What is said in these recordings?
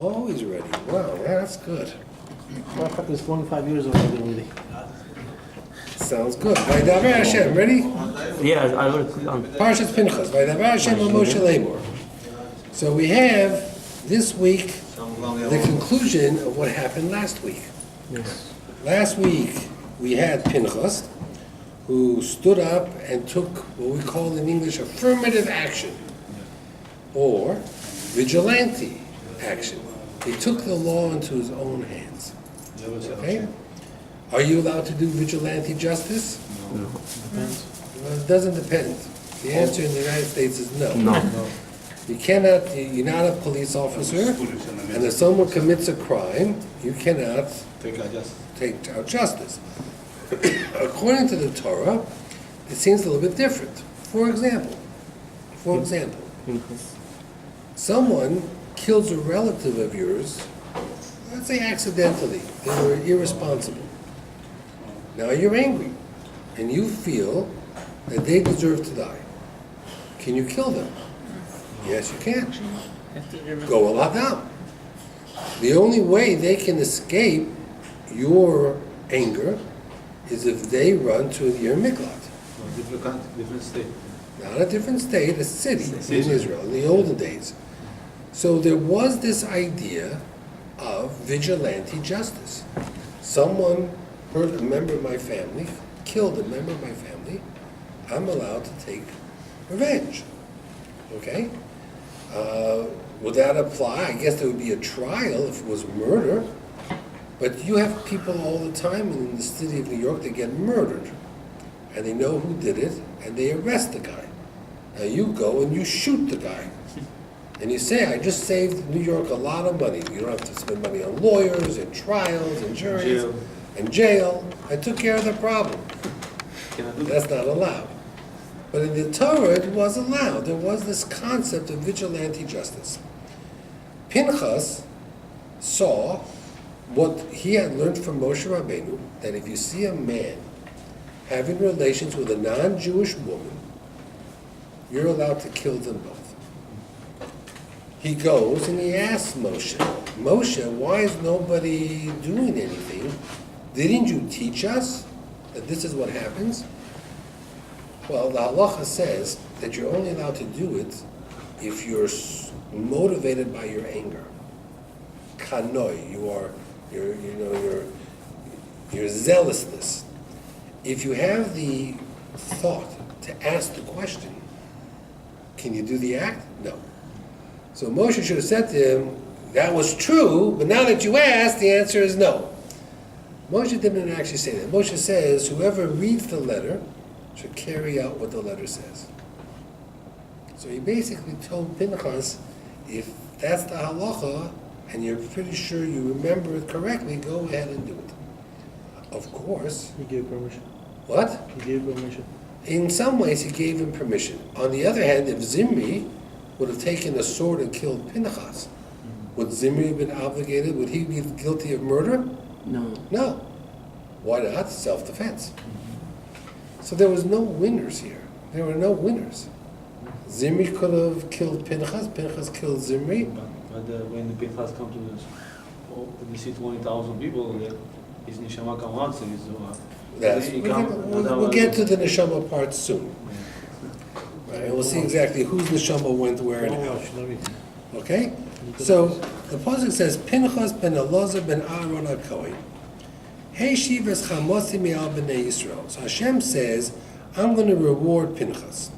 Always ready. Wow, that's good. I practiced 25 years already. Sounds good. Vaydaber Hashem, ready? Yeah, I already put it on. Parshas Pinchas. Vaydaber Hashem Moshe Lemor. So we have this week the conclusion of what happened last week. Yes. Last week we had Pinchas, who stood up and took what we call in English affirmative action, or vigilante action. He took the law into his own hands. Okay? Are you allowed to do vigilante justice? No. Well, it doesn't depend. The answer in the United States is no. No. You cannot, you're not a police officer, and if someone commits a crime, you cannot take out justice. According to the Torah, it seems a little bit different. For example, someone kills a relative of yours, let's say accidentally, they were irresponsible. Now you're angry, and you feel that they deserve to die. Can you kill them? Yes, you can. Go Allah down. The only way they can escape your anger is if they run to your miklat. Different state. Not a different state, a city in Israel in the olden days. So there was this idea of vigilante justice. Someone hurt a member of my family, killed a member of my family, I'm allowed to take revenge. Okay? Would that apply? I guess there would be a trial if it was murder. But you have people all the time in the city of New York that get murdered. And they know who did it, and they arrest the guy. Now you go and you shoot the guy. And you say, I just saved New York a lot of money. You don't have to spend money on lawyers and trials and juries and jail. I took care of the problem. That's not allowed. But in the Torah, it was allowed. There was this concept of vigilante justice. Pinchas saw what he had learned from Moshe Rabbeinu, that if you see a man having relations with a non-Jewish woman, you're allowed to kill them both. He goes and he asks Moshe, Moshe, why is nobody doing anything? Didn't you teach us that this is what happens? Well, the halacha says that you're only allowed to do it if you're motivated by your anger. Kanoi, your zealousness. If you have the thought to ask the question, can you do the act? No. So Moshe should have said to him, that was true, but now that you asked, the answer is no. Moshe didn't actually say that. Moshe says, whoever reads the letter should carry out what the letter says. So he basically told Pinchas, if that's the halacha, and you're pretty sure you remember it correctly, go ahead and do it. Of course. He gave permission. What? He gave permission. In some ways, he gave him permission. On the other hand, if Zimri would have taken a sword and killed Pinchas, would Zimri have been obligated? Would he be guilty of murder? No. No. Why not? Self-defense. So there was no winners here. There were no winners. Zimri could have killed Pinchas. Pinchas killed Zimri. But when the Pinchas come to this, when you see 20,000 people, his neshama can answer. We'll get to the neshama part soon. Right, and we'll see exactly whose neshama went where and how. Okay? So the pasuk says, Pinchas ben Elazar ben Aaron HaKohen. Hey Shivas Chamosi Me'al B'nei Yisrael. So Hashem says, I'm going to reward Pinchas.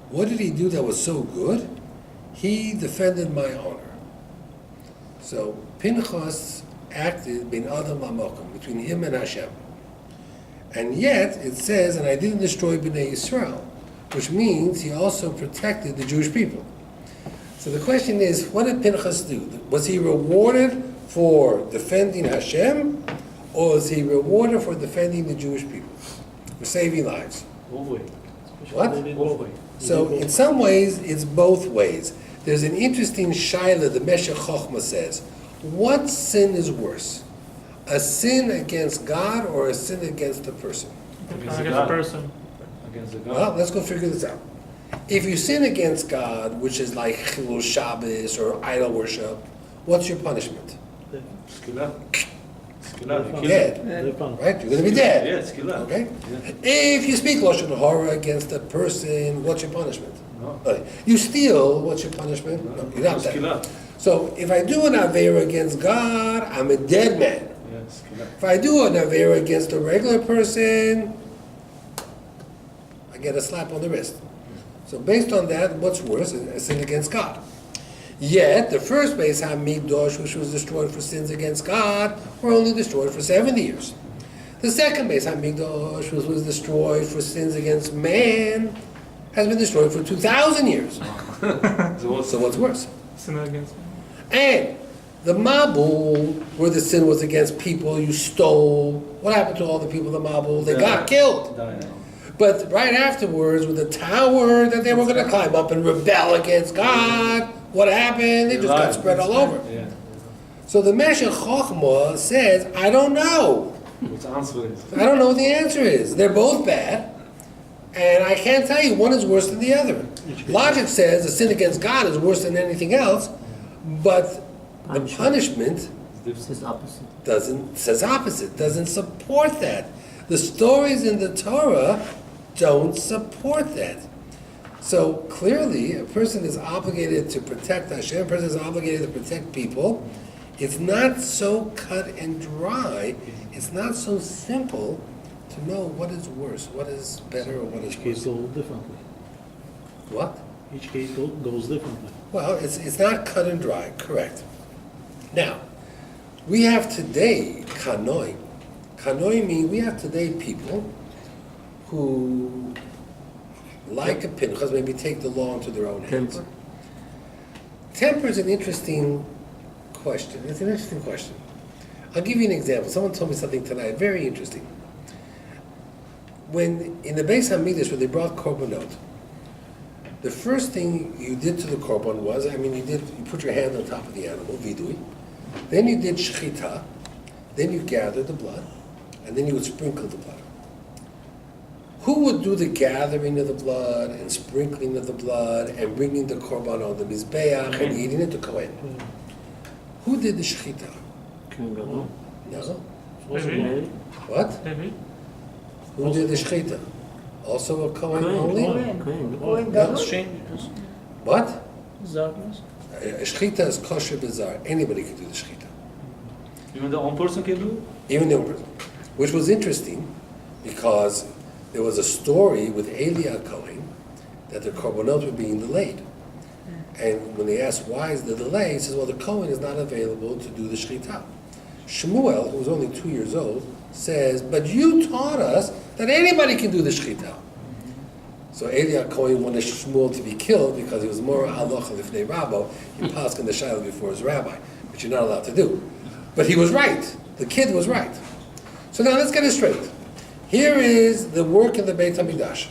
What did he do that was so good? He defended my honor. So Pinchas acted bin Adam Lamokum, between him and Hashem. And yet it says, and I didn't destroy B'nai Yisrael, which means he also protected the Jewish people. So the question is, what did Pinchas do? Was he rewarded for defending Hashem, or was he rewarded for defending the Jewish people, for saving lives? What? So in some ways, it's both ways. There's an interesting shaila, the Meshech Chochmah says, what sin is worse? A sin against God or a sin against the person? Against the person. Against the God. Well, let's go figure this out. If you sin against God, which is like Chilul Shabbos or idol worship, what's your punishment? Skila. Skila. You kill Dead, him. right? You're going to be dead. Yeah, skila. Okay? Yeah. If you speak Lashon Hara against a person, what's your punishment? No. You steal, what's your punishment? No, you're not dead. Skila. So if I do an Aveira against God, I'm a dead man. Yeah, skila. If I do an Aveira against a regular person, I get a slap on the wrist. So based on that, what's worse? A sin against God. Yet, the first Beis HaMikdash, which was destroyed for sins against God, were only destroyed for 70 years. The second Beis HaMikdash, which was destroyed for sins against man, has been destroyed for 2,000 years. So what's worse? Sin against. And the Mabul, where the sin was against people, you stole. What happened to all the people in the Mabul? They got killed. But right afterwards, with the tower that they were going to climb up and rebel against God, what happened? They just got spread all over. Yeah. So the Meshech Chochmah says, I don't know. What's the answer is? I don't know what the answer is. They're both bad. And I can't tell you one is worse than the other. Logic says the sin against God is worse than anything else, but the punishment Says opposite. says opposite, doesn't support that. The stories in the Torah don't support that. So clearly, a person is obligated to protect Hashem, a person is obligated to protect people. It's not so cut and dry, it's not so simple to know what is worse, what is better, or what is Each case worse. goes differently. What? Each case goes differently. Well, it's not cut and dry, correct. Now, we have today kanoi. Kanoi means we have today people who, like a Pinchas, maybe take the law into their own hands. Temper. Temper is an interesting question. It's an interesting question. I'll give you an example. Someone told me something tonight, very interesting. When in the Beis HaMikdash, when they brought korbanot, the first thing you did to the korban was, you put your hand on top of the animal, vidui. Then you did shechita. Then you gathered the blood, and then you would sprinkle the blood. Who would do the gathering of the blood and sprinkling of the blood and bringing the korban on the mizbeach and eating it? The kohen. Who did the shechita? No. Levi. What? Levi. Who did the shechita? Also a kohen only? Kohen. No. Changes. What? Darkness. A shechita is kosher bizarre. Anybody can do the shechita. Even the one person can do it? Even the person. Which was interesting because there was a story with Eli Cohen that the korbanot were being delayed. And when they asked why is the delay, he says, well, the Cohen is not available to do the shechita. Shmuel, who was only 2 years old, says, but you taught us that anybody can do the shechita. So Eli Cohen wanted Shmuel to be killed because he was more halacha lifnei rabbo. He passed in the shiloh before his rabbi, which you're not allowed to do. But he was right. The kid was right. So now let's get it straight. Here is the work in the Beit HaMikdash.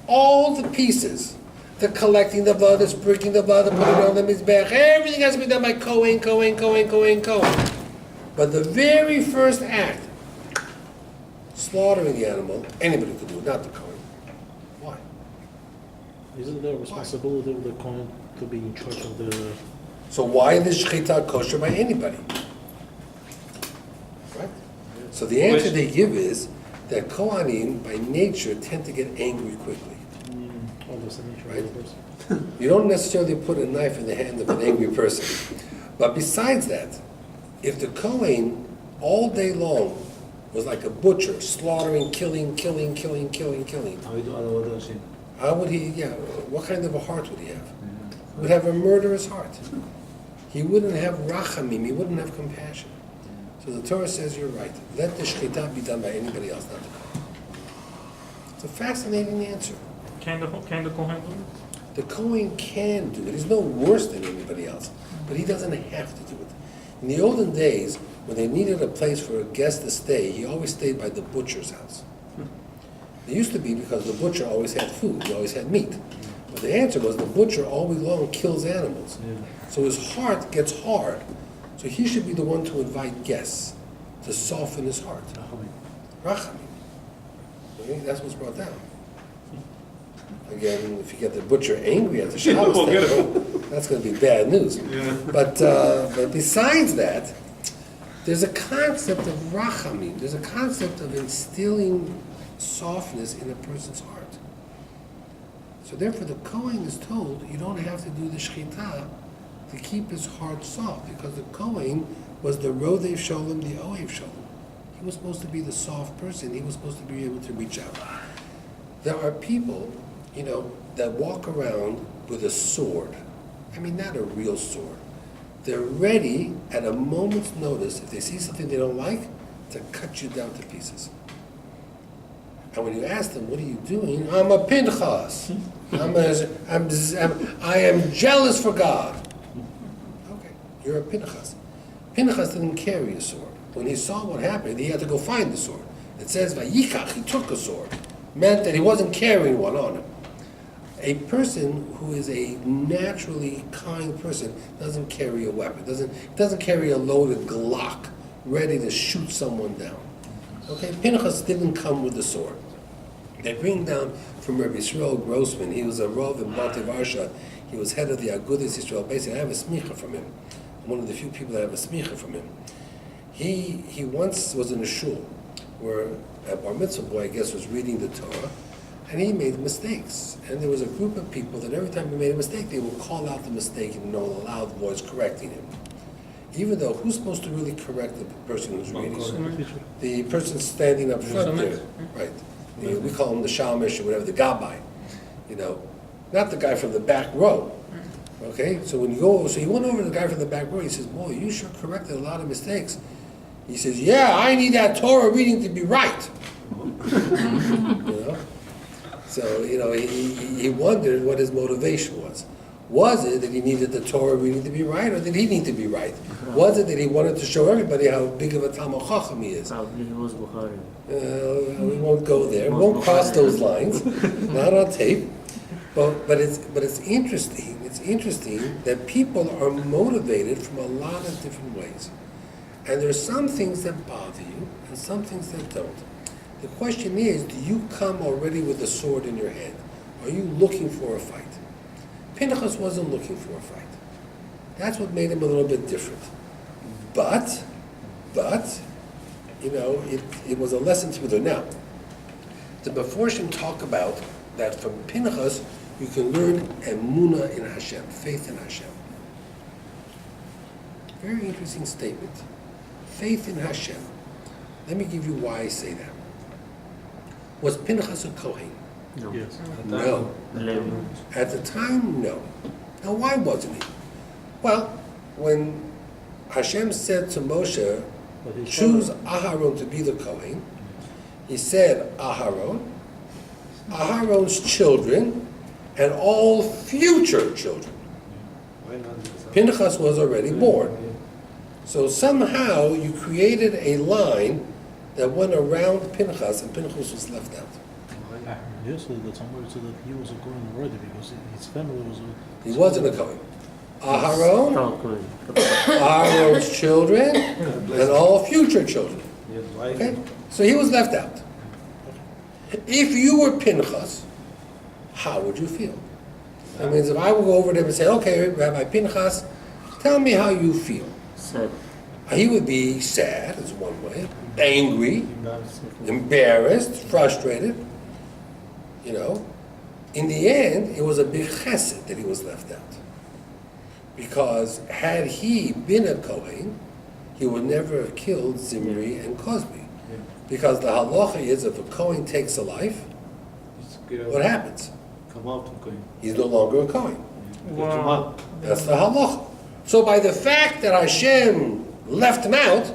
All the pieces, the collecting the blood, the sprinkling the blood, the putting it on the mizbeach, everything has to be done by Kohen. But the very first act, slaughtering the animal, anybody could do it, not the Kohen. Why? Isn't there a responsibility of the Kohen to be in charge of the... So why is shechita kosher by anybody? Right? So the answer they give is that Kohanim, by nature, tend to get angry quickly. Almost the nature Right. of the person. You don't necessarily put a knife in the hand of an angry person. But besides that, if the Kohen all day long was like a butcher, slaughtering, killing, How we do other Hashem? how would he, what kind of a heart would he have? He would have a murderous heart. He wouldn't have rachamim, he wouldn't have compassion. So the Torah says you're right. Let the shechita be done by anybody else, not the Kohen. It's a fascinating answer. Can the Kohen do it? The Kohen can do it. He's no worse than anybody else, but he doesn't have to do it. In the olden days, when they needed a place for a guest to stay, he always stayed by the butcher's house. It used to be because the butcher always had food, he always had meat. But the answer was the butcher all week long kills animals. So his heart gets hard. So he should be the one to invite guests, to soften his heart. Rachamim. Okay, that's what's brought down. Again, if you get the butcher angry at the Shabbos Forget table, that's going to be bad news. Yeah. But besides that, there's a concept of rachamim. There's a concept of instilling softness in a person's heart. So therefore, the Kohen is told you don't have to do the shechita to keep his heart soft, because the Kohen was the Rodev Sholem, the Ohev Sholem. He was supposed to be the soft person. He was supposed to be able to reach out. There are people, that walk around with a sword. I mean, not a real sword. They're ready at a moment's notice, if they see something they don't like, to cut you down to pieces. And when you ask them, what are you doing? I'm a Pinchas. I am jealous for God. Okay, you're a Pinchas. Pinchas didn't carry a sword. When he saw what happened, he had to go find the sword. It says, Vayikach, he took a sword. Meant that he wasn't carrying one on him. A person who is a naturally kind person doesn't carry a weapon, doesn't carry a loaded Glock ready to shoot someone down. Okay, Pinchas didn't come with a sword. They bring down from Rabbi Yisrael Grossman. He was a Rav in Balti Varsha. He was head of the Agudas Yisrael. Basically, I have a smicha from him. I'm one of the few people that have a smicha from him. He once was in a shul where a bar mitzvah boy, I guess, was reading the Torah, and he made mistakes. And there was a group of people that every time he made a mistake, they would call out the mistake in a loud voice correcting him. Even though, who's supposed to really correct the person who's reading? The person standing up front there, right? We call him the shamish or whatever, the gabbai, not the guy from the back row. Okay, so he went over to the guy from the back row. He says, "Boy, you sure corrected a lot of mistakes." He says, "Yeah, I need that Torah reading to be right." So he wondered what his motivation was. Was it that he needed the Torah reading to be right, or did he need to be right? Was it that he wanted to show everybody how big of a Talmid Chacham he is? We won't go there. We won't cross those lines. Not on tape. But it's interesting. It's interesting that people are motivated from a lot of different ways, and there are some things that bother you and some things that don't. The question is, do you come already with a sword in your hand? Are you looking for a fight? Pinchas wasn't looking for a fight. That's what made him a little bit different. But it was a lesson to be learned. Now, the Meforshim talk about that from Pinchas you can learn emunah in Hashem, faith in Hashem. Very interesting statement. Faith in Hashem. Let me give you why I say that. Was Pinchas a Kohen? No. Yes. No. At the time, no. Now, why wasn't he? Well, when Hashem said to Moshe, choose Aharon to be the Kohen, he said Aharon's children, and all future children. Pinchas was already born. So somehow you created a line that went around Pinchas, and Pinchas was left out. Yes, the Talmud said that he was a Kohen already because his family was He wasn't a Kohen. Aharon's children, and all future children. Okay? So he was left out. If you were Pinchas, how would you feel? That means if I would go over there and say, okay, Rabbi Pinchas, tell me how you feel. Sad. He would be sad, is one way, angry, embarrassed, frustrated. In the end, it was a big chesed that he was left out. Because had he been a Kohen, he would never have killed Zimri and Cosby. Because the halacha is, if a Kohen takes a life, what happens? Come out from Kohen. He's no longer a Kohen. Wow. That's the halacha. So by the fact that Hashem left him out,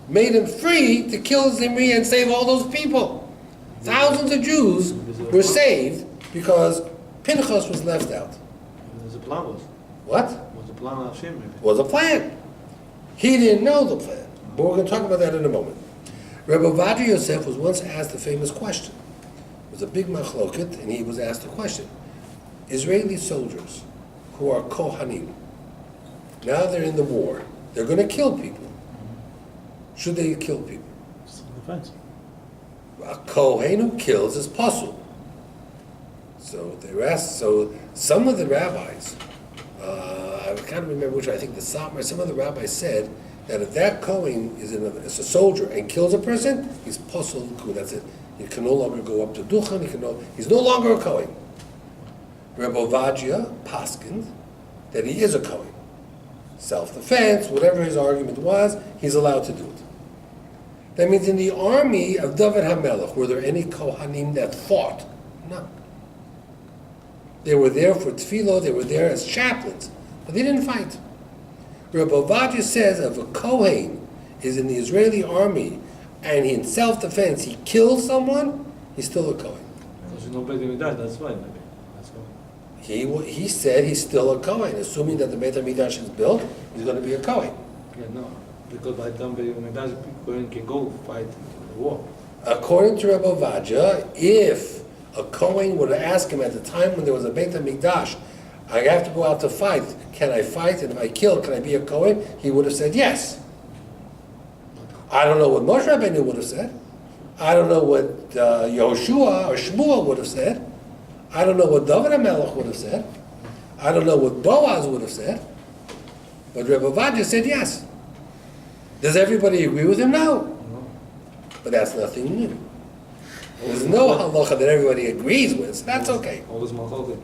made him free to kill Zimri and save all those people. Thousands of Jews were saved because Pinchas was left out. There's a plan was. What? Was a plan of Hashem maybe. Was a plan. He didn't know the plan. But we're going to talk about that in a moment. Rebbe Ovadia Yosef was once asked a famous question. It was a big machloket, and he was asked a question. Israeli soldiers who are Kohanim, now they're in the war, they're going to kill people. Should they kill people? self-defense. A Kohen who kills is puzzle. So they were asked, so some of the rabbis, I can't remember which, I think the Satmar, some of the rabbis said that if that Kohen is a soldier and kills a person, he's posel, that's it. He can no longer go up to Duchan, he's no longer a Kohen. Rebbe Ovadia paskined that he is a Kohen. Self-defense, whatever his argument was, he's allowed to do it. That means in the army of David HaMelech, were there any Kohanim that fought? No. They were there for tefillah, they were there as chaplains, but they didn't fight. Rebbe Ovadia says if a Kohen is in the Israeli army and in self-defense he kills someone, he's still a Kohen. Because you know Beit HaMikdash, that's why maybe. That's why. He said he's still a Kohen, assuming that the Beit HaMikdash is built, he's going to be a Kohen. Yeah, no. Because by the time Beit HaMikdash, Kohen can go fight in the war. According to Rebbe Ovadia, if a Kohen would have asked him at the time when there was a Beit HaMikdash, I have to go out to fight, can I fight? And if I kill, can I be a Kohen? He would have said yes. I don't know what Moshe Rabbeinu would have said. I don't know what Yehoshua or Shmuel would have said. I don't know what David HaMelech would have said. I don't know what Boaz would have said. But Rebbe Ovadia said yes. Does everybody agree with him? No. But that's nothing new. There's no halacha that everybody agrees with, so that's okay. Always machloket.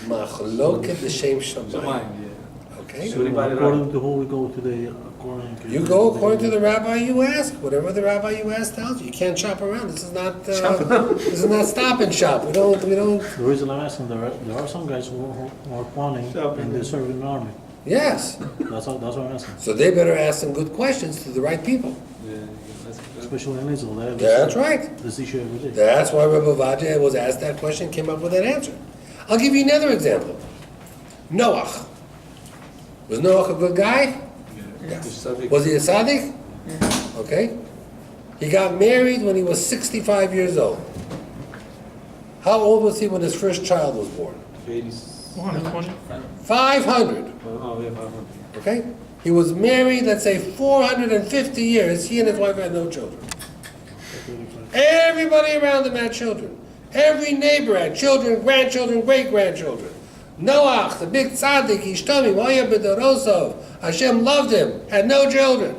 Machloket l'shem shamayim. Shamayim, yeah. Okay? So everybody According to who we go to the, according to. You go according to the rabbi you ask. Whatever the rabbi you ask tells you. You can't shop around. This is not Stop and Shop. We don't. The reason I'm asking, there are some guys who are planning and they're serving in the army. Yes. That's what I'm asking. So they better ask some good questions to the right people. Yeah, that's Especially in Israel. They have That's right. this issue every day. That's why Rebbe Ovadia was asked that question, came up with that answer. I'll give you another example. Noach. Was Noach a good guy? Yes. Was he a tzaddik? Okay. He got married when he was 65 years old. How old was he when his first child was born? 120. 500. Oh, yeah, 500. Okay? He was married, let's say, 450 years. He and his wife had no children. Everybody around him had children. Every neighbor had children, grandchildren, great-grandchildren. Noach, the big tzaddik, Ishtomi, Moya B'dorosov, Hashem loved him, had no children.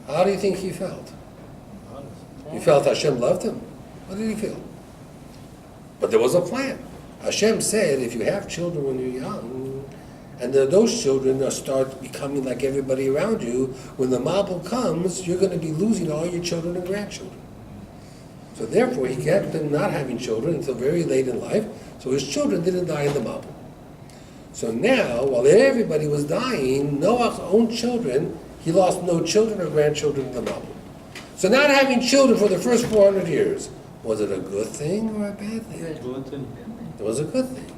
How do you think he felt? He felt Hashem loved him. What did he feel? But there was a plan. Hashem said, if you have children when you're young, and those children start becoming like everybody around you, when the Mabul comes, you're going to be losing all your children and grandchildren. So therefore, he kept them not having children until very late in life, so his children didn't die in the Mabul. So now, while everybody was dying, Noah's own children, he lost no children or grandchildren in the Mabul. So not having children for the first 400 years, was it a good thing or a bad thing? Good thing. It was a good thing.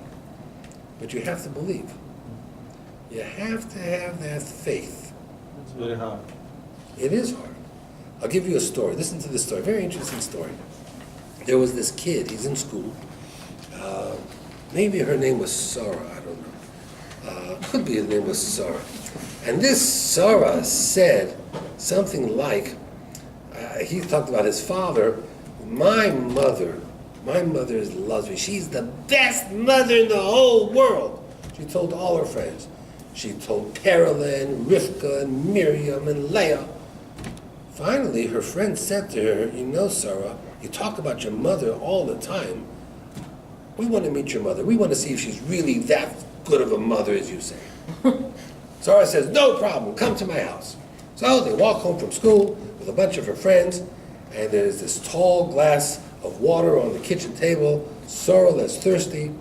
But you have to believe. You have to have that faith. It's very hard. It is hard. I'll give you a story. Listen to this story. Very interesting story. There was this kid. He's in school. Maybe her name was Sarah. I don't know. Could be her name was Sarah. And this Sarah said something like, he talked about his father. My mother loves me. She's the best mother in the whole world. She told all her friends. She told Carolyn, Rivka, and Miriam, and Leah. Finally, her friend said to her, you know, Sarah, you talk about your mother all the time. We want to meet your mother. We want to see if she's really that good of a mother as you say. Sarah says, no problem, come to my house. So they walk home from school with a bunch of her friends, and there's this tall glass of water on the kitchen table. Sarah is thirsty.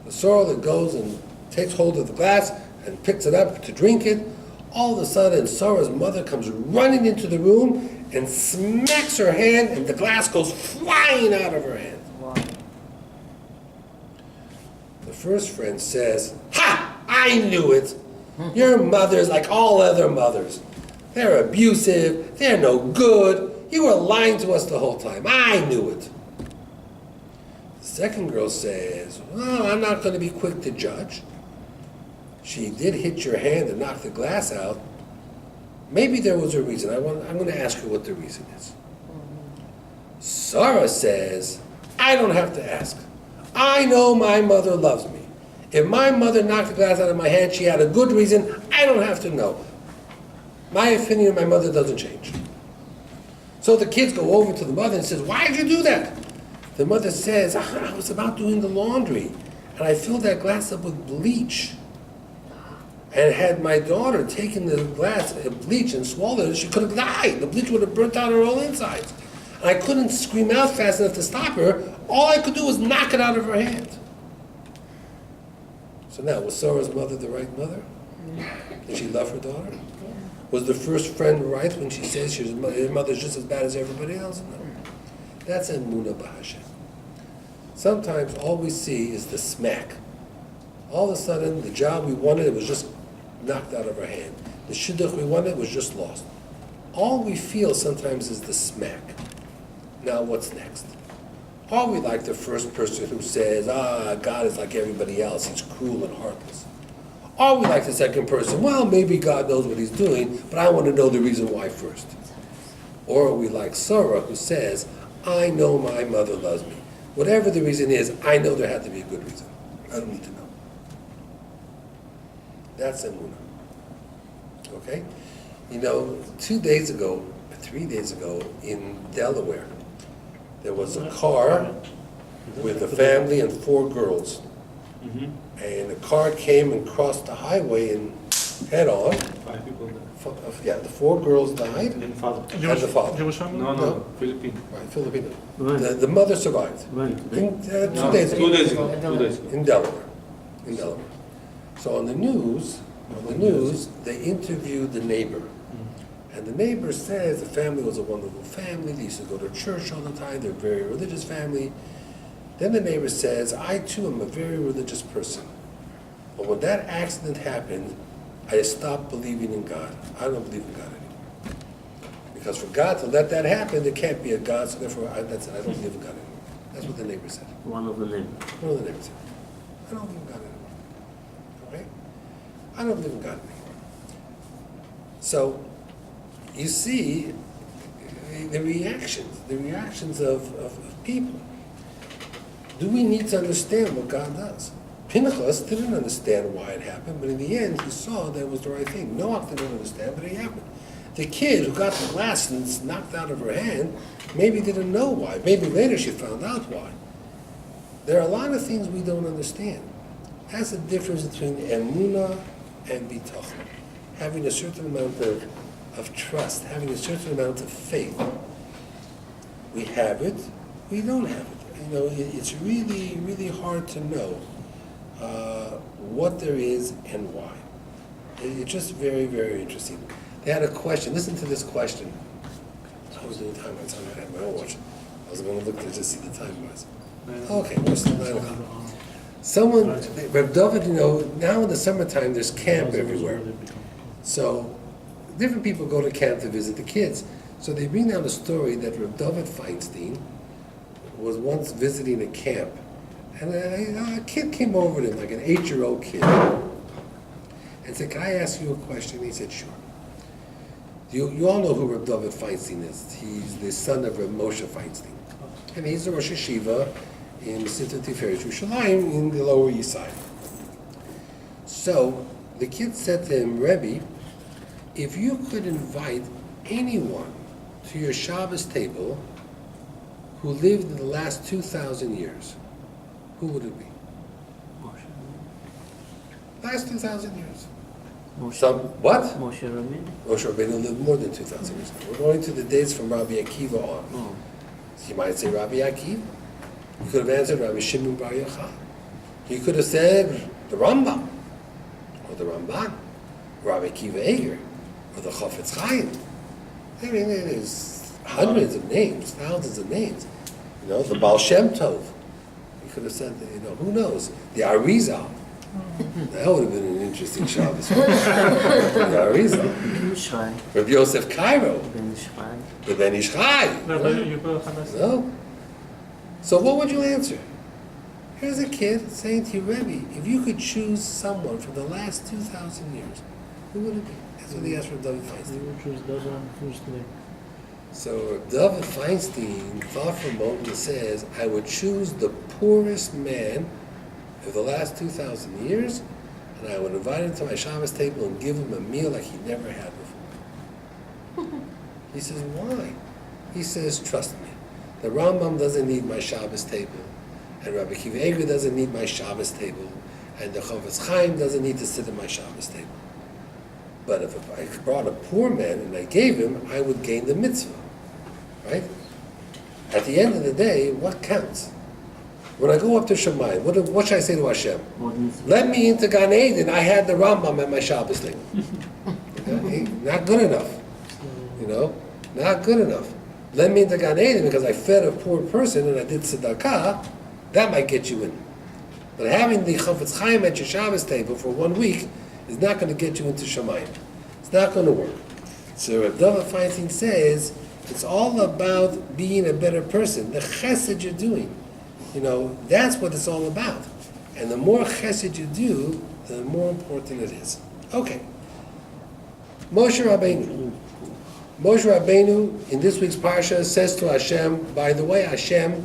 The Sarah that goes and takes hold of the glass and picks it up to drink it. All of a sudden, Sarah's mother comes running into the room and smacks her hand, and the glass goes flying out of her hand. The first friend says, ha! I knew it! Your mother's like all other mothers. They're abusive, they're no good. You were lying to us the whole time. I knew it. The second girl says, well, I'm not going to be quick to judge. She did hit your hand and knock the glass out. Maybe there was a reason. I'm going to ask her what the reason is. Sarah says, I don't have to ask. I know my mother loves me. If my mother knocked the glass out of my hand, she had a good reason. I don't have to know. My opinion of my mother doesn't change. So the kids go over to the mother and says, why did you do that? The mother says, I was about doing the laundry, and I filled that glass up with bleach. And had my daughter taken the glass of bleach and swallowed it, she could have died. The bleach would have burnt out her whole insides. And I couldn't scream out fast enough to stop her. All I could do was knock it out of her hand. So now, was Sarah's mother the right mother? Did she love her daughter? Was the first friend right when she says her mother's just as bad as everybody else? No. That's emunah b'Hashem. Sometimes all we see is the smack. All of a sudden, the job we wanted, it was just knocked out of our hand. The shidduch we wanted was just lost. All we feel sometimes is the smack. Now what's next? Are we like the first person who says, God is like everybody else, he's cruel and heartless? Are we like the second person, well, maybe God knows what he's doing, but I want to know the reason why first? Or are we like Sarah, who says, I know my mother loves me. Whatever the reason is, I know there had to be a good reason. I don't need to know. That's emunah. Okay? 3 days ago in Delaware, there was a car with a family and 4 girls. Mm-hmm. And the car came and crossed the highway and head on. 5 people there. Yeah, the 4 girls died. And father. And the father. Jewish family? No, Filipino. Right, Filipino. Right. The mother survived. Right. In, 2 No, days ago. 2 days ago. 2 days ago. In Delaware. So on the news, they interviewed the neighbor. And the neighbor says the family was a wonderful family. They used to go to church all the time. They're a very religious family. Then the neighbor says, I too am a very religious person. But when that accident happened, I stopped believing in God. I don't believe in God anymore. Because for God to let that happen, there can't be a God, so therefore that's it. I don't believe in God anymore. That's what the neighbor said. One of the neighbors. One of the neighbors said, I don't believe in God anymore. Okay? I don't believe in God anymore. So, you see the reactions of people. Do we need to understand what God does? Pinchas didn't understand why it happened, but in the end he saw that it was the right thing. Noach didn't understand, but it happened. The kid who got the glass and it's knocked out of her hand maybe didn't know why. Maybe later she found out why. There are a lot of things we don't understand. That's the difference between emunah and bitachon. Having a certain amount of trust, having a certain amount of faith. We have it, we don't have it. It's really, really hard to know what there is and why. It's just very, very interesting. They had a question. Listen to this question. I was doing time. I had my own watch. I was going to look to just see the time was. Okay, we're still 9 o'clock. Someone, Reb David, now in the summertime there's camp everywhere. So different people go to camp to visit the kids. So they bring down a story that Reb David Feinstein was once visiting a camp, and a kid came over to him, like an 8-year-old kid, and said, can I ask you a question? He said, sure. You all know who Reb David Feinstein is. He's the son of Reb Moshe Feinstein. And he's a Rosh Hashiva in Sittah Tiferet Yerushalayim in the Lower East Side. So the kid said to him, Rebbe, if you could invite anyone to your Shabbos table who lived in the last 2,000 years, who would it be? Last 2,000 years. Some, what? Moshe Rabbeinu. Moshe Rabbeinu lived more than 2,000 years ago. We're going to the days from Rabbi Akiva on. Oh. So you might say Rabbi Akiva. You could have answered Rabbi Shimon Bar Yochai. You could have said the Rambam, or the Ramban, Rabbi Akiva Eger, or the Chafetz Chaim. I mean, there's hundreds of names, thousands of names. The Baal Shem Tov. You could have said, who knows? The Arizal. That would have been an interesting Shabbos. The Arizal. Shai. Rabbi Yosef Cairo. Ben Shai. The Ben Ish Chai. No. So what would you answer? Here's a kid saying to you, Rebbe, if you could choose someone from the last 2,000 years, who would it be? That's what he asked from David Feinstein. You choose David, who's today? So David Feinstein thought for a moment and says, I would choose the poorest man of the last 2,000 years, and I would invite him to my Shabbos table and give him a meal like he never had before. He says, why? He says, trust me, the Rambam doesn't need my Shabbos table, and Rabbi Akiva Eiger doesn't need my Shabbos table, and the Chofetz Chaim doesn't need to sit at my Shabbos table. But if I brought a poor man and I gave him, I would gain the mitzvah, right? At the end of the day, what counts? When I go up to Shemayim, what should I say to Hashem? Let me into Gan Eden. I had the Rambam at my Shabbos table. Okay? Not good enough. Not good enough. Let me into Gan Eden because I fed a poor person and I did tzedakah. That might get you in. But having the Chofetz Chaim at your Shabbos table for 1 week is not going to get you into Shemayim. It's not going to work. So Reb David Feinstein says it's all about being a better person. The chesed you're doing, that's what it's all about. And the more chesed you do, the more important it is. Okay. Moshe Rabbeinu. Moshe Rabbeinu in this week's parsha says to Hashem, by the way, Hashem,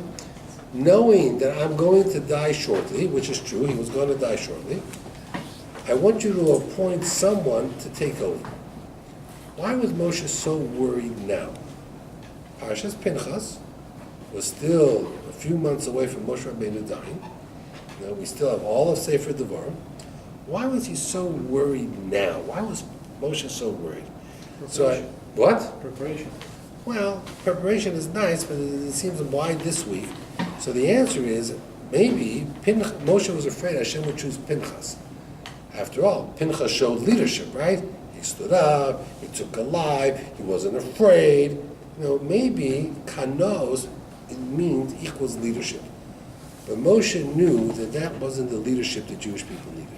knowing that I'm going to die shortly, which is true, he was going to die shortly, I want you to appoint someone to take over. Why was Moshe so worried now? Parshas Pinchas was still a few months away from Moshe Rabbeinu dying. We still have all of Sefer Devarim. Why was he so worried now? Why was Moshe so worried? Preparation. Well, preparation is nice, but it seems why this week? So the answer is maybe Moshe was afraid Hashem would choose Pinchas. After all, Pinchas showed leadership, right? He stood up, he took a life, he wasn't afraid. Maybe kanos, it means equals leadership. But Moshe knew that that wasn't the leadership the Jewish people needed.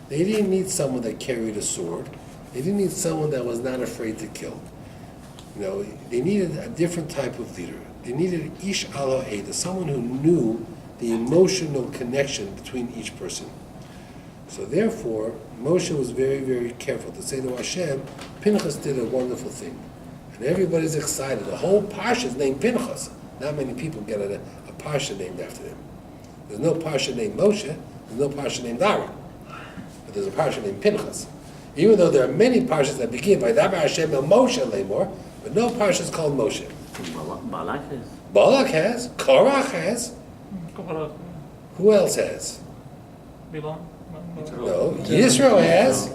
They didn't need someone that carried a sword. They didn't need someone that was not afraid to kill. They needed a different type of leader. They needed ish alo'eda, someone who knew the emotional connection between each person. So therefore, Moshe was very, very careful to say to Hashem, Pinchas did a wonderful thing. And everybody's excited. The whole parsha is named Pinchas. Not many people get a parsha named after them. There's no parsha named Moshe. There's no parsha named Aaron. But there's a parsha named Pinchas. Even though there are many parshas that begin by Dabar Hashem el Moshe Lemor, but no parsha is called Moshe. Balak has. Korach has. Who else has? No. Yisro has.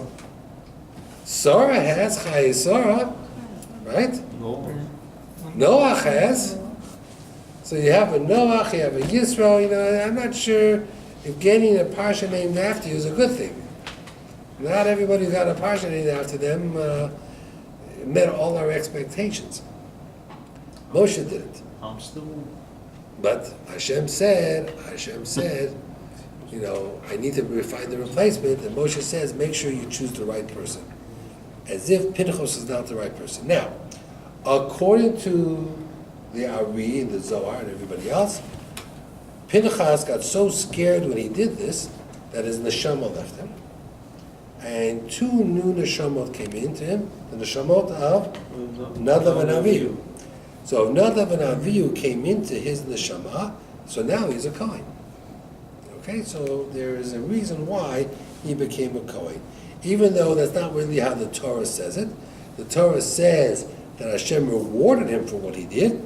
Sora has. Chayei Sora. Right? No. Noach has. So you have a Noach, you have a Yisro. I'm not sure if getting a parsha named after you is a good thing. Not everybody who got a parsha named after them met all our expectations. Moshe didn't. I'm still. But Hashem said, I need to find the replacement. And Moshe says, make sure you choose the right person. As if Pinchas is not the right person. Now, according to the R.Rabbi and the Zohar and everybody else, Pinchas got so scared when he did this that his neshama left him. And 2 new neshamot came into him, the neshamot of Nadav and Avihu. So if Nadav and Avihu came into his neshama, so now he's a Kohen. Okay, so there is a reason why he became a Kohen. Even though that's not really how the Torah says it. The Torah says that Hashem rewarded him for what he did,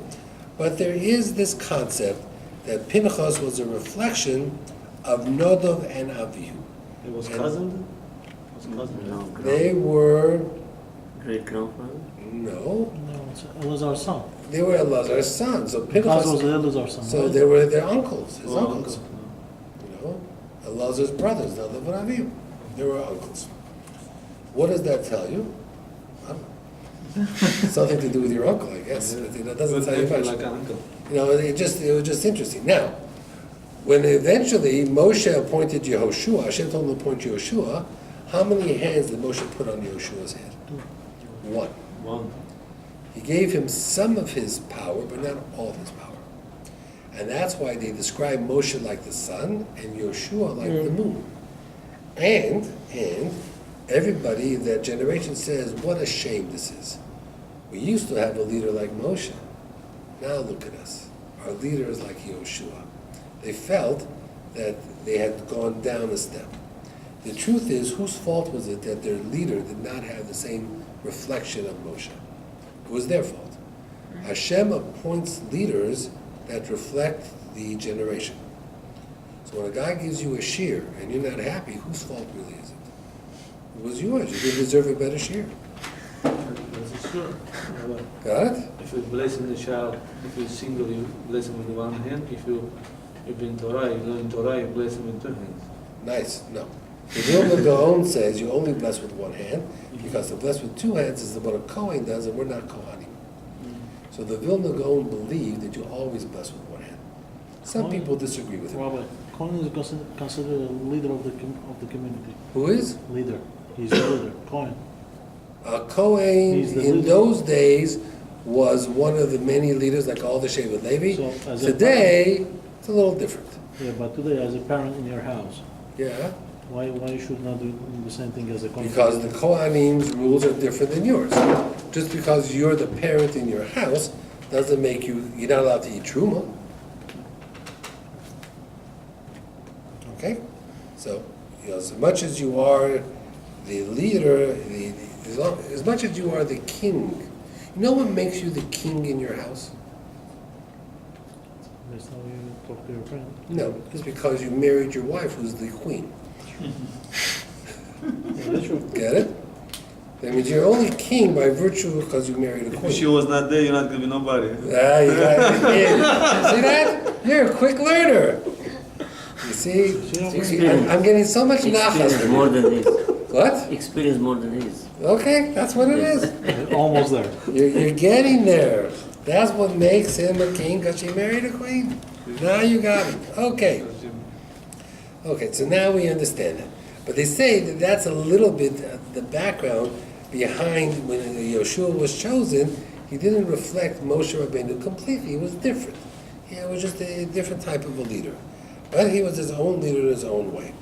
but there is this concept that Pinchas was a reflection of Nadav and Avihu. It was cousin? No, They were... great-grandfather? No. No, it was our son. They were Elazar's sons. So Pinchas was Pinchas... Elazar's son. So right? they were their uncles, his Oh, uncles. Elazar's brothers, Nadav and Avihu. They were uncles. What does that tell you? I don't know. Something to do with your uncle, I guess. But that doesn't tell you much. Like an uncle. It was just interesting. Now, when eventually Moshe appointed Yehoshua, Hashem told him to appoint Yehoshua, how many hands did Moshe put on Yehoshua's head? 1. He gave him some of his power, but not all of his power. And that's why they describe Moshe like the sun and Yehoshua like the moon. And everybody in that generation says, what a shame this is. We used to have a leader like Moshe. Now look at us. Our leader is like Yehoshua. They felt that they had gone down a step. The truth is, whose fault was it that their leader did not have the same reflection of Moshe? It was their fault. Hashem appoints leaders that reflect the generation. So when a guy gives you a shear and you're not happy, whose fault really is it? It was yours. You didn't deserve a better shear. That's sure. Got it? If you blessing the child, if you're single, you bless him with one hand. If you in Torah, you learn Torah, you bless him with two hands. Nice. No. The Vilna Gaon says you only bless with one hand, because to bless with two hands is what a Kohen does, and we're not Kohanim. So the Vilna Gaon believed that you always bless with one hand. Some people disagree with him. Rabbi, Cohen is considered a leader of the community. Who is? Leader. He's a leader. Cohen. A Kohen He's the in leader. those days was one of the many leaders, like all the Shevet Levi. So, as a Today, it's a little different. Yeah, but today, as a parent in your house, Yeah, why you should not do the same thing as a Cohen? because the Kohanim's rules are different than yours. Just because you're the parent in your house doesn't make you're not allowed to eat truma. Okay? So, as much as you are the leader, as much as you are the king, you know what makes you the king in your house? That's how you talk to your friend. No, it's because you married your wife, who's the queen. Yeah, that's true. Get it? That means you're only king by virtue because you married a If queen. she was not there, you're not gonna be nobody. Ah, you got it. Yeah. See that? You're a quick learner. You see? I'm getting so much nachas Experience from more you. than his. What? Experience more than his. Okay, that's what it is. Almost there. You're getting there. That's what makes him a king, because she married a queen. Now you got it. Okay. Okay, so now we understand it. But they say that that's a little bit the background behind when Yeshua was chosen. He didn't reflect Moshe Rabbeinu completely. He was different. He was just a different type of a leader. But he was his own leader in his own way.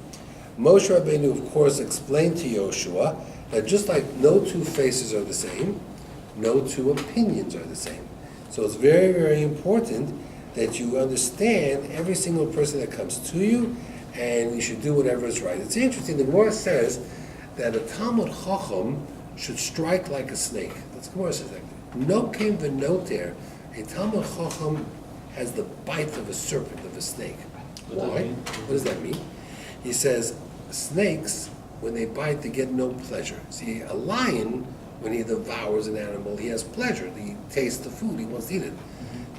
Moshe Rabbeinu, of course, explained to Yoshua that just like no two faces are the same, no two opinions are the same. So it's very, very important that you understand every single person that comes to you, and you should do whatever is right. It's interesting, the Gemara says that a Talmud Chacham should strike like a snake. That's Gemara says that. No came v'noter. A Talmud Chacham has the bite of a serpent, of a snake. What does that Why? mean? What does that mean? He says, snakes, when they bite, they get no pleasure. See, a lion, when he devours an animal, he has pleasure. He tastes the food, he wants to eat it.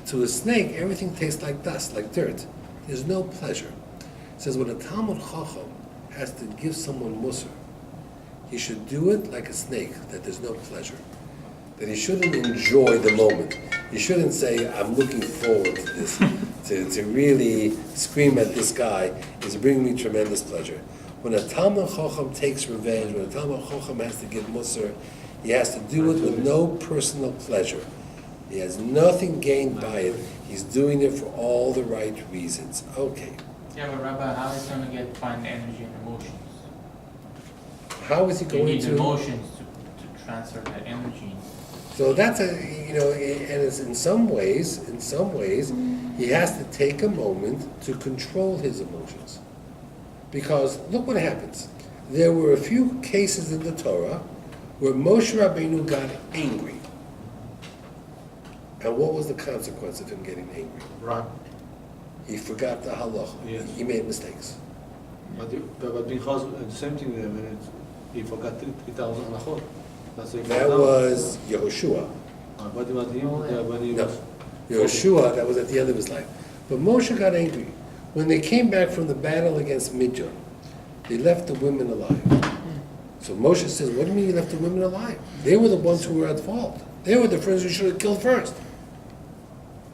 To a snake, everything tastes like dust, like dirt. There's no pleasure. It says when a Talmud Chacham has to give someone musar, he should do it like a snake, that there's no pleasure. That he shouldn't enjoy the moment. He shouldn't say, I'm looking forward to this. to really scream at this guy is bringing me tremendous pleasure. When a Talmud Chacham takes revenge, when a Talmud Chacham has to give musar, he has to do it with no personal pleasure. He has nothing gained by it. He's doing it for all the right reasons. Okay. Yeah, but Rabbi, how is he going to find energy and emotions? How is he You going need to? emotions to transfer that energy. So that's and it's in some ways, he has to take a moment to control his emotions. Because look what happens. There were a few cases in the Torah where Moshe Rabbeinu got angry. And what was the consequence of him getting angry? Right. He forgot the halacha. Yes. He made mistakes. But Pinchas, the same thing there, when he forgot 3,000 halachot. That's like That was Yehoshua. But about him, when he No. was... Yehoshua, that was at the end of his life. But Moshe got angry. When they came back from the battle against Midian, they left the women alive. So Moshe says, what do you mean you left the women alive? They were the ones who were at fault. They were the friends who should have killed first.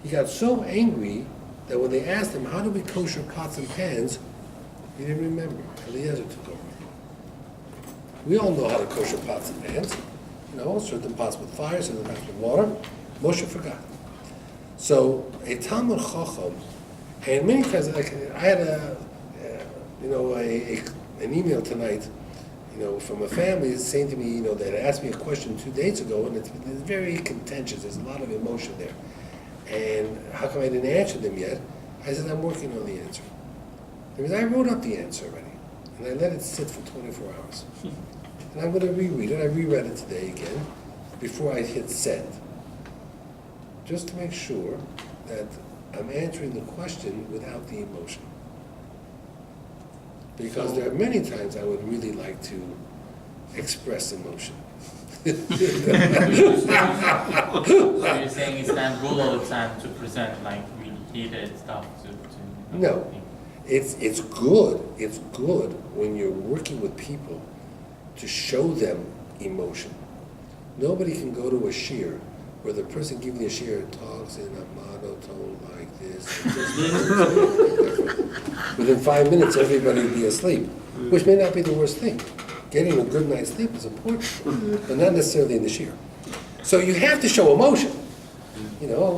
He got so angry that when they asked him, how do we kosher pots and pans, he didn't remember. Eliezer took over. We all know how to kosher pots and pans. Certain pots with fire, certain pots with water. Moshe forgot. So a Talmud Chacham, and many times, like I had an email tonight. from a family that's saying to me, that asked me a question 2 days ago, and it's very contentious. There's a lot of emotion there. And how come I didn't answer them yet? I said, I'm working on the answer. Because I wrote up the answer already, and I let it sit for 24 hours. And I'm going to reread it. I reread it today again before I hit send, just to make sure that I'm answering the question without the emotion. Because there are many times I would really like to express emotion. So you're saying it's not good all the time to present like really heated stuff to No. people? It's good. It's good when you're working with people to show them emotion. Nobody can go to a shiur where the person giving the shiur talks in a monotone like this. Within 5 minutes, everybody will be asleep, which may not be the worst thing. Getting a good night's sleep is important, but not necessarily in the shiur. So you have to show emotion.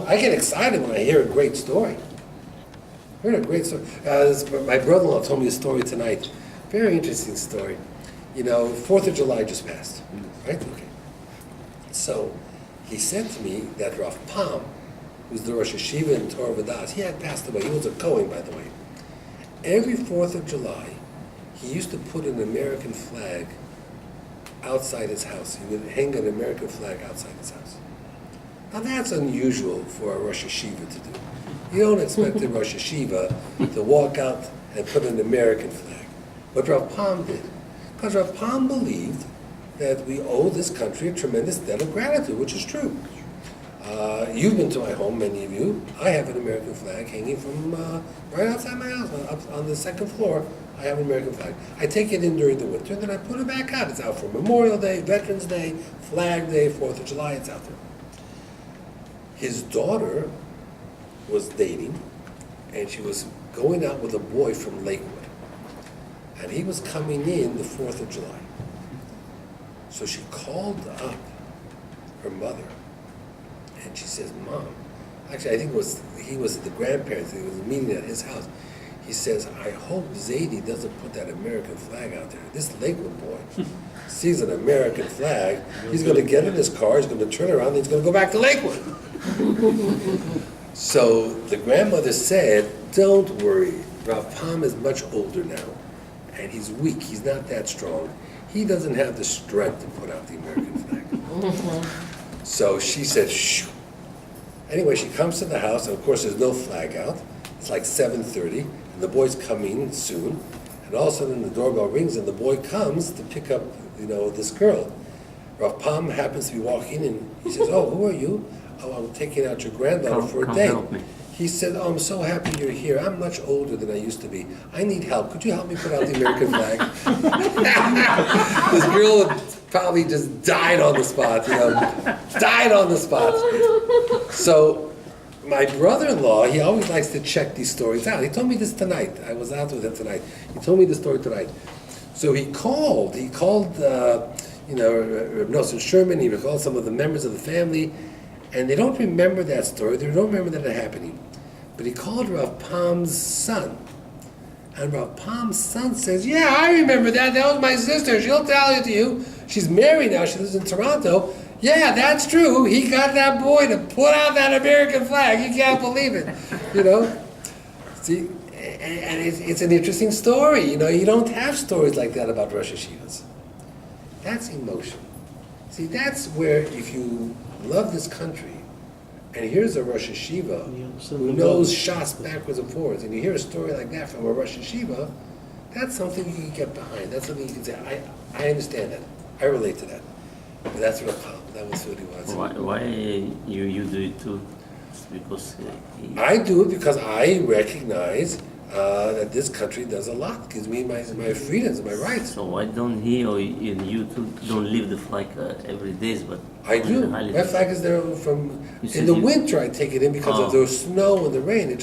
I get excited when I hear a great story. I heard a great story. My brother-in-law told me a story tonight. Very interesting story. 4th of July just passed, right? Okay. So he said to me that Rav Pam, who's the Rosh Hashiva in Torah V'das, he had passed away. He was a Kohen, by the way. Every 4th of July, he used to put an American flag outside his house. He would hang an American flag outside his house. Now that's unusual for a Rosh Hashiva to do. You don't expect a Rosh Hashiva to walk out and put an American flag. But Rav Pam did. Because Rav Pam believed that we owe this country a tremendous debt of gratitude, which is true. You've been to my home, many of you. I have an American flag hanging from right outside my house. Up on the 2nd floor, I have an American flag. I take it in during the winter, then I put it back out. It's out for Memorial Day, Veterans Day, Flag Day, 4th of July, it's out there. His daughter was dating, and she was going out with a boy from Lakewood. And he was coming in the 4th of July. So she called up her mother, and she says, Mom, actually I think he was at the grandparents', he was meeting at his house. He says, I hope Zadie doesn't put that American flag out there. This Lakewood boy sees an American flag, he's going to get in his car, he's going to turn around, and he's going to go back to Lakewood. So the grandmother said, don't worry, Rav Pam is much older now, and he's weak, he's not that strong. He doesn't have the strength to put out the American flag. So she said, shh. Anyway, she comes to the house, and of course there's no flag out. It's like 7:30, and the boy's coming soon, and all of a sudden the doorbell rings, and the boy comes to pick up, this girl. Rav Pam happens to be walking, and he says, oh, who are you? Oh, I'm taking out your granddaughter for a date. Help me. He said, oh, I'm so happy you're here. I'm much older than I used to be. I need help. Could you help me put out the American flag? This girl probably just died on the spot, died on the spot. So my brother-in-law, he always likes to check these stories out. He told me this tonight. I was out with him tonight. He told me the story tonight. So he called Nosson Sherman, he called some of the members of the family, and they don't remember that story. They don't remember that happening. But he called Rav Pam's son. And Rav Pam's son says, yeah, I remember that. That was my sister. She'll tell it to you. She's married now. She lives in Toronto. Yeah, that's true. He got that boy to put out that American flag. You can't believe it. See, and it's an interesting story. You don't have stories like that about Rosh Hashivas. That's emotion. See, that's where if you love this country, and here's a Rosh Hashiva who knows Shas backwards and forwards, and you hear a story like that from a Rosh Hashiva, that's something you can get behind. That's something you can say, I understand that. I relate to that. But that's what that was what he was. Why you do it too? It's because I do it because I recognize that this country does a lot. Gives me my freedoms, my rights. So why don't he or you two don't leave the flag every day, but I on do. the My holidays? flag is there from You in said the you- winter. I take it in because of the snow and the rain. It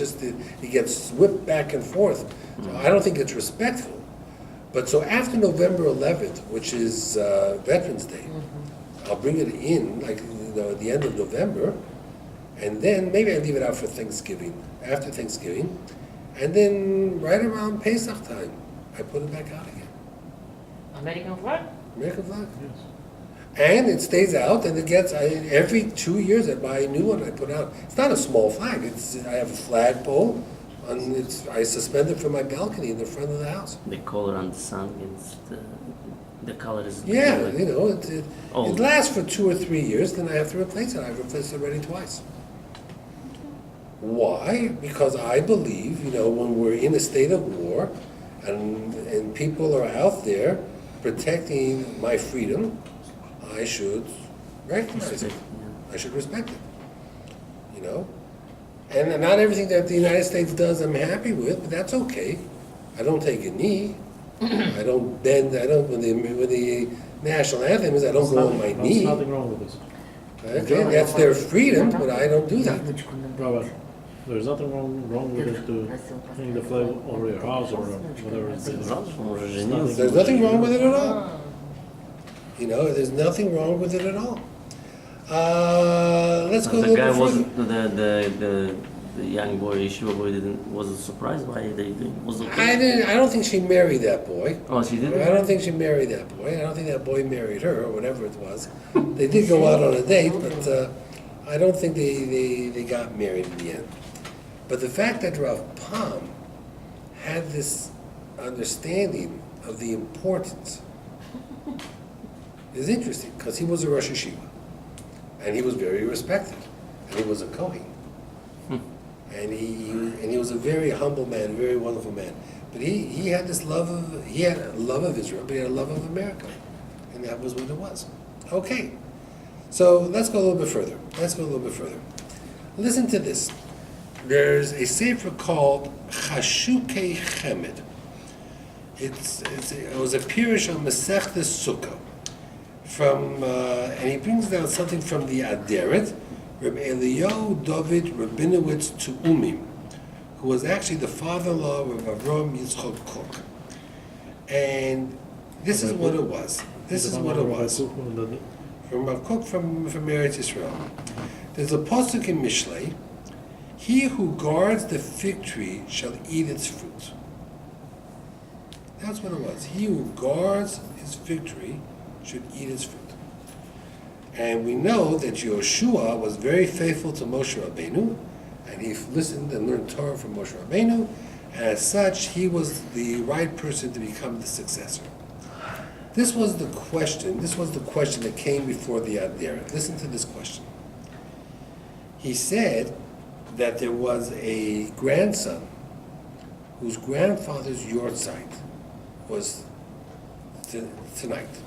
gets whipped back and forth. So I don't think it's respectful. But so after November 11th, which is Veterans Day, I'll bring it in at the end of November, and then maybe I leave it out for Thanksgiving, after Thanksgiving, and then right around Pesach time, I put it back out again. American flag? American flag. Yes. And it stays out, and it gets, every 2 years I buy a new one, I put out. It's not a small flag, I have a flagpole, and I suspend it from my balcony in the front of the house. The color and the sun, the color is. Yeah, you know, it Old. lasts for 2 or 3 years, then I have to replace it. I've replaced it already twice. Why? Because I believe, you know, when we're in a state of war, and people are out there protecting my freedom, I should recognize it. I should respect it. You know? And not everything that the United States does I'm happy with, but that's okay. I don't take a knee. I don't bend, when the national anthem is, I don't go on my There's knee. nothing wrong with this. Okay, that's their freedom, but I don't do that. Rabbi, there's nothing wrong with it to hang the flag over your house or whatever. It's There's nothing wrong with it at all. You know, there's nothing wrong with it at all. Let's go a The little guy bit wasn't, further. the young boy, Yeshiva boy, wasn't surprised by it. Was okay. I don't think she married that boy. Oh, she I didn't? don't think she married that boy. I don't think that boy married her, or whatever it was. They did go out on a date, but I don't think they got married in the end. But the fact that Rav Pam had this understanding of the importance is interesting, because he was a Rosh Hashiva, and he was very respected, and he was a Kohen. And he was a very humble man, a very wonderful man. But he had this love of Israel, but he had a love of America. And that was what it was. Okay. So let's go a little bit further. Listen to this. There's a sefer called Chashukei Chemed. It was a pirush on Masechtas Sukkah. And he brings down something from the Aderet, Reb Eliyahu David Rabinowitz Tu'umim, who was actually the father-in-law of Avram Yitzchok Kook. And this is what it was. From Rav Kook from Eretz Israel. There's a pasuk in Mishlei, "He who guards the fig tree shall eat its fruit." That's what it was. He who guards his fig tree should eat its fruit. And we know that Yoshua was very faithful to Moshe Rabbeinu, and he listened and learned Torah from Moshe Rabbeinu, and as such, he was the right person to become the successor. This was the question that came before the Aderet. Listen to this question. He said that there was a grandson whose grandfather's yortzeit was tonight.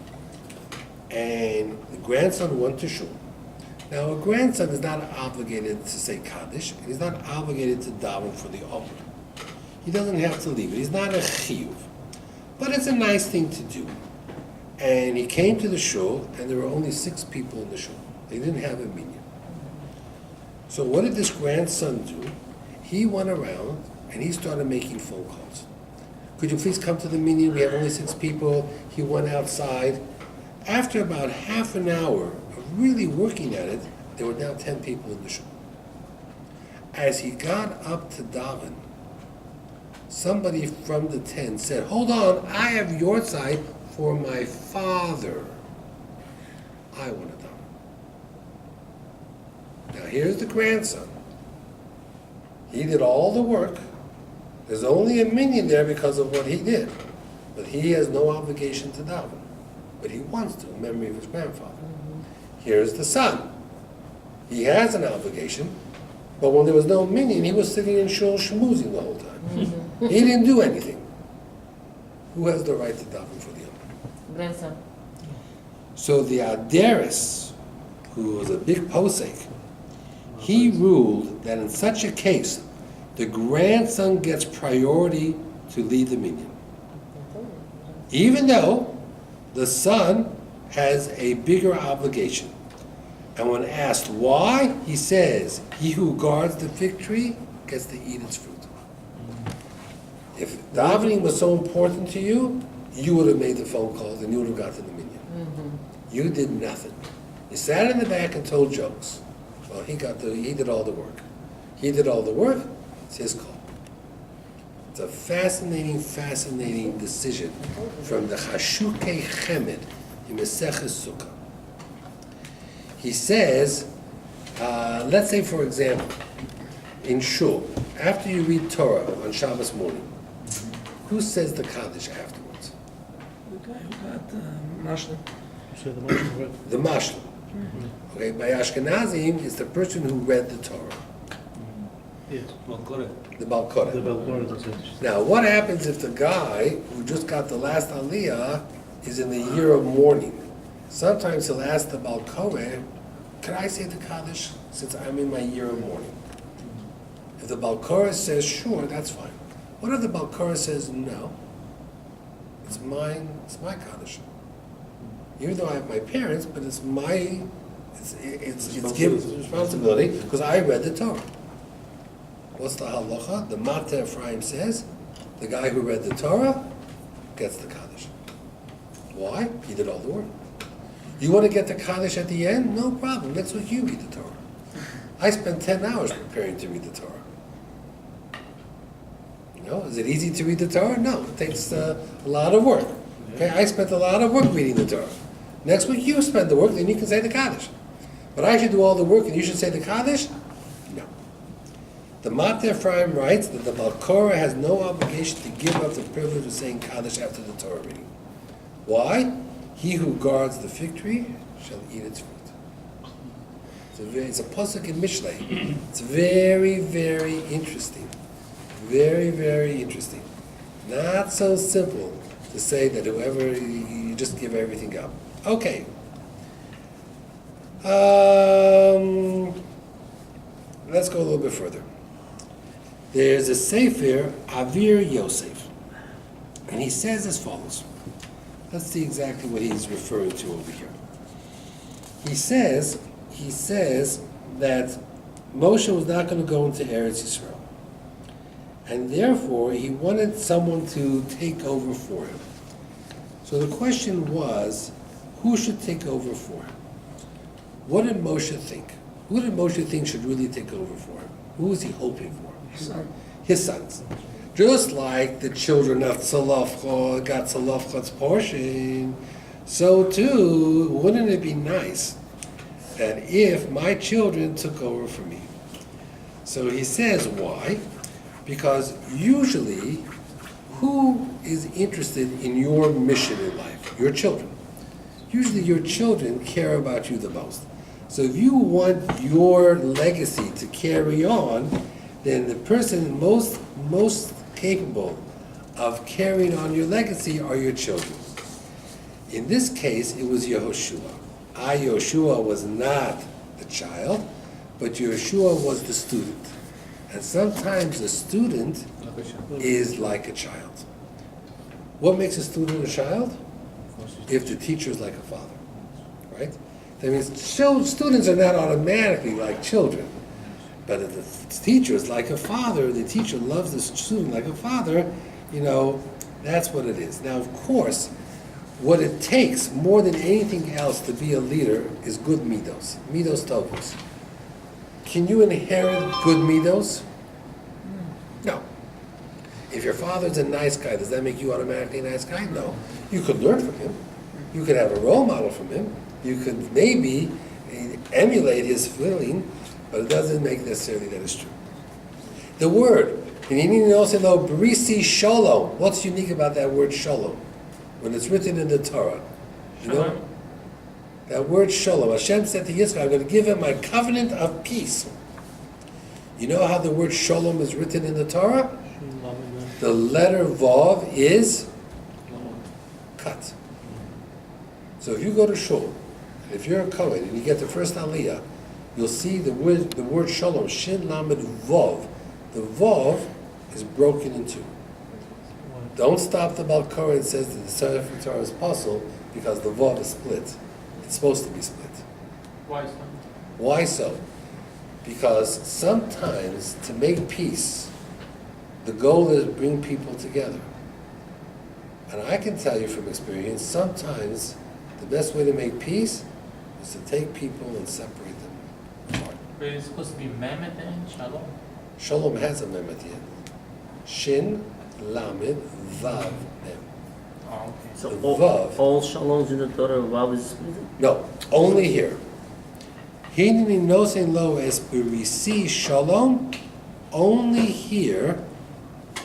And the grandson went to shul. Now, a grandson is not obligated to say Kaddish, and he's not obligated to daven for the Omer. He doesn't have to leave it. He's not a chiyuv. But it's a nice thing to do. And he came to the shul, and there were only 6 people in the shul. They didn't have a minyan. So what did this grandson do? He went around, and he started making phone calls. Could you please come to the minyan? We have only 6 people. He went outside. After about half an hour of really working at it, there were now 10 people in the shul. As he got up to daven, somebody from the 10 said, "Hold on, I have your side for my father. I want to daven." Now here's the grandson. He did all the work. There's only a minyan there because of what he did. But he has no obligation to daven. But he wants to, in memory of his grandfather. Here's the son. He has an obligation, but when there was no minyan, he was sitting in shul schmoozing the whole time. He didn't do anything. Who has the right to daven for the Omer? Grandson. So the Aderis, who was a big posek, he ruled that in such a case, the grandson gets priority to lead the minyan. Even though the son has a bigger obligation. And when asked why, he says, "He who guards the fig tree gets to eat its fruit." If davening was so important to you, you would have made the phone calls and you would have gotten the minyan. You did nothing. You sat in the back and told jokes. Well, he did all the work. He did all the work, it's his call. It's a fascinating, fascinating decision from the Chashukei Chemed in Maseches Sukkah. He says, let's say for example, in Shul, after you read Torah on Shabbos morning, who says the Kaddish afterwards? The guy who got Mashlim. Say the motion, right? The Mashlim. Okay, by Ashkenazim, it's the person who read the Torah, Yes. Well, correct. the Balkorah. The Belgorod is it. Now, what happens if the guy who just got the last Aliyah is in the year of mourning? Sometimes he'll ask the Balkorah, can I say the Kaddish since I'm in my year of mourning? If the Balkorah says, sure, that's fine. What if the Balkorah says, no, it's mine, it's my Kaddish. Even though I have my parents, but it's my, it's given responsibility because I read the Torah. What's the halacha? The Mata Ephraim says, the guy who read the Torah gets the Kaddish. Why? He did all the work. You want to get the Kaddish at the end? No problem. Next week you read the Torah. I spent 10 hours preparing to read the Torah. You know, is it easy to read the Torah? No, it takes a lot of work. Okay, I spent a lot of work reading the Torah. Next week you spend the work, then you can say the Kaddish. But I should do all the work and you should say the Kaddish? No. The Mata Ephraim writes that the Balkorah has no obligation to give up the privilege of saying Kaddish after the Torah reading. Why? He who guards the fig tree shall eat its fruit. It's a pasuk in Mishlei. It's very, very interesting. Very, very interesting. Not so simple to say that whoever, you just give everything up. Okay. Let's go a little bit further. There's a Sefer, Avir Yosef, and he says as follows. Let's see exactly what he's referring to over here. He says that Moshe was not going to go into Eretz Yisrael, and therefore he wanted someone to take over for him. So the question was, who should take over for him? What did Moshe think? Who did Moshe think should really take over for him? Who was he hoping for? His sons. Just like the children of Tzalafcha got Tzalafcha's portion, so too, wouldn't it be nice that if my children took over for me? So he says, why? Because usually, who is interested in your mission in life? Your children. Usually your children care about you the most. So if you want your legacy to carry on, then the person most capable of carrying on your legacy are your children. In this case, it was Yehoshua. Yehoshua was not the child, but Yehoshua was the student. And sometimes the student is like a child. What makes a student a child? If the teacher is like a father, right? That means students are not automatically like children. But if the teacher is like a father, the teacher loves the student like a father, that's what it is. Now, of course, what it takes more than anything else to be a leader is good midos, midos tovos. Can you inherit good midos? No. If your father's a nice guy, does that make you automatically a nice guy? No. You could learn from him. You could have a role model from him. You could maybe emulate his feeling, but it doesn't make necessarily that it's true. The word, and you need to also know Brisi Shalom. What's unique about that word Shalom? When it's written in the Torah, that word Shalom. Hashem said to Yisrael, I'm going to give him my covenant of peace. You know how the word Shalom is written in the Torah? The letter Vav is cut. So if you go to Shul, if you're a Kohen and you get the first Aliyah, you'll see the word Shalom, Shin Lamed Vav. The Vav is broken in two. Don't stop the Balkorah and says that the Sefer Torah is possible because the Vav is split. It's supposed to be split. Why so? Why so? Because sometimes to make peace, the goal is to bring people together. And I can tell you from experience, sometimes the best way to make peace is to take people and separate them apart. But it's supposed to be Mehmet and Shalom. Shalom has a mem at the end. Shin Lamed, Vav, Mem. Oh, okay. So The all, Vav. all shaloms in the Torah, Vav is split? No, only here. Hineni nosen lo es berisi shalom. Only here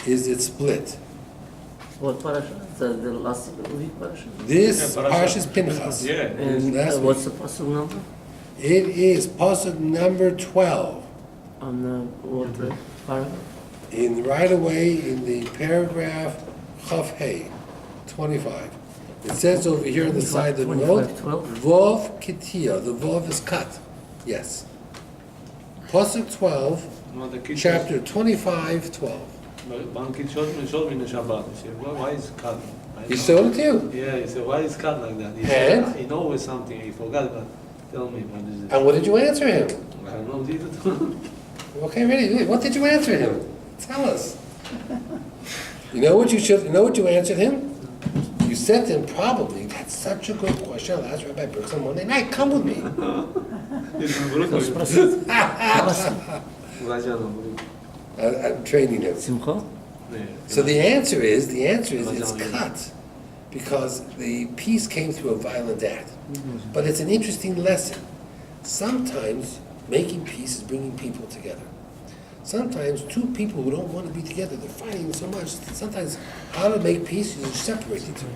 is it split. What parasha? The last week parasha? This Yeah, parasha. Parshas Pinchas. Yeah. And Last what's the pasuk number? It is pasuk number 12. On what paragraph? In right away in the paragraph Chaf Hey, 25. It says over here on the side of the note, 25, 12. Vov Kitia. The Vov is cut. Yes. Pasuk 12, No, the kid chapter 25, 12. one kid showed me in the Shabbat. He said, well, why is it cut? I He know. showed it to you. Yeah, he said, why is it cut like that? He said, And? he knows something, he forgot, but tell me what is it? And what did you answer him? I don't know, did it? Okay, ready. What did you answer him? Tell us. You know what you answered him? You said to him probably, that's such a good question. I'll ask Rabbi Bryks on Monday night. Come with me. I'm training him. Simcha? So the answer is it's cut because the piece came through a violent act. But it's an interesting lesson. Sometimes making peace is bringing people together. Sometimes two people who don't want to be together, they're fighting so much. Sometimes how to make peace is to separate the two.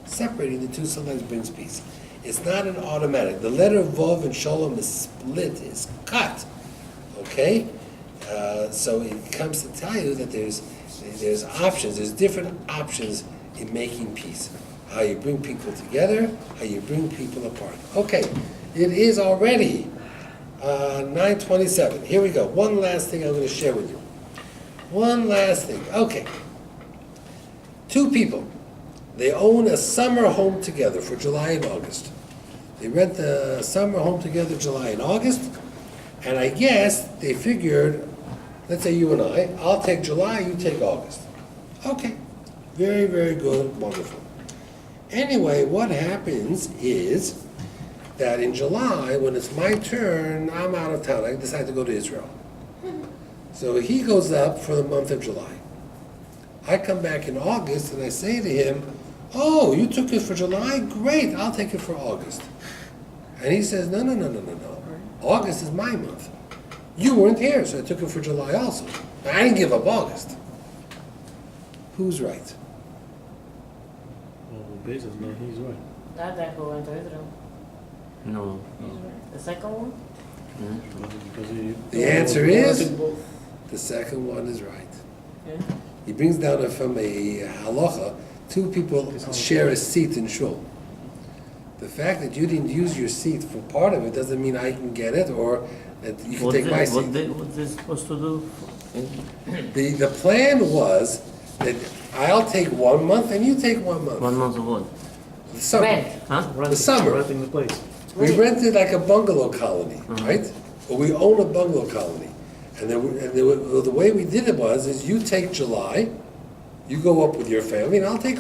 Separating the two sometimes brings peace. It's not an automatic. The letter Vov and Shalom is split, is cut. Okay? So it comes to tell you that there's options, there's different options in making peace. How you bring people together, how you bring people apart. Okay, it is already 9:27. Here we go. One last thing I'm going to share with you. One last thing. Okay. Two people. They own a summer home together for July and August. They rent the summer home together July and August, and I guess they figured, let's say you and I'll take July, you take August. Okay. Very, very good. Wonderful. Anyway, what happens is that in July, when it's my turn, I'm out of town. I decide to go to Israel. So he goes up for the month of July. I come back in August and I say to him, oh, you took it for July? Great, I'll take it for August. And he says, no. August is my month. You weren't here, so I took it for July also. I didn't give up August. Who's right? Well, basis, no, he's right. Not that who went to Israel. No. He's right. The second one? Because he. The answer is, the second one is right. Yeah. He brings down from a halacha, two people share a seat in shul. The fact that you didn't use your seat for part of it doesn't mean I can get it or that you can take my seat. What they supposed to do? The plan was that I'll take 1 month and you take 1 month. 1 month of what? The summer. Rent. Huh? The summer. Renting the place. We rented like a bungalow colony, right? Well, we own a bungalow colony. And the way we did it is you take July, you go up with your family, and I'll take